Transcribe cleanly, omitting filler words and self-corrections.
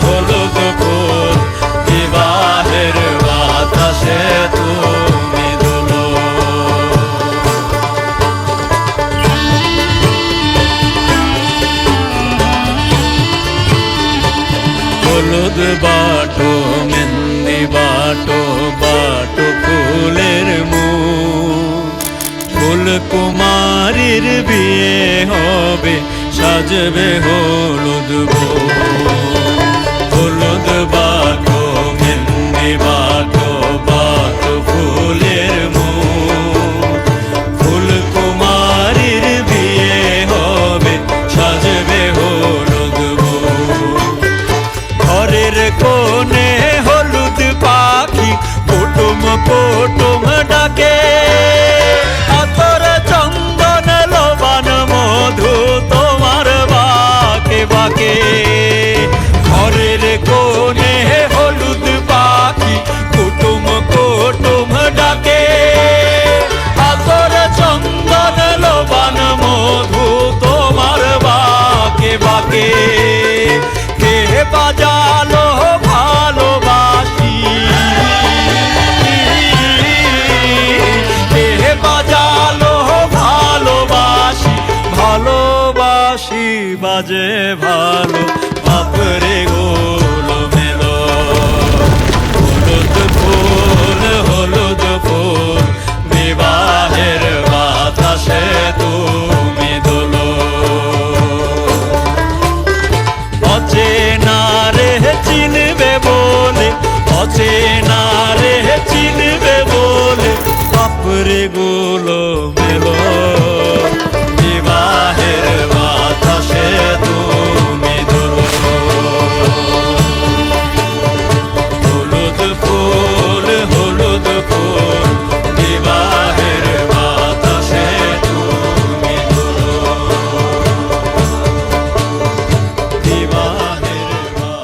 হলুদ ফুল বিবাহের বাতাসে তুমি দোলো। হলুদ বাটো মেহেন্দি বাটো বাটো ফুলের মুখ, ফুলকুমারীর বিয়ে হবে সাজবে হলুদ বউ। হলুদ বাটো মেহেন্দি বাটো বাটো ফুলের মুখ, ফুলকুমারীর বিয়ে হবে সাজবে হলুদ বউ। ঘরের কোণে হলুদ পাখি কুটুম কুটুম ডাকে, আতর চন্দন লবণ মধু তোমার বাকে বাকে। ঘরের কোণে হলুদ পাখি কুটুম কুটুম ডাকে, আতর চন্দন লবণ মধু তোমার বাকে বাকে। কে বাজালো ভালোবাসি, কে বাজালো ভালোবাসি, ভালোবাসি বাজে ভালো বাপরে গোলো মেলো। হলুদ ফুল বিবাহের বাতাসে তুমি দোলো। অচেনা রে চিনবে বলে, অচেনা রে চিনবে বলে বাপরে গোলো মেলো বিবাহের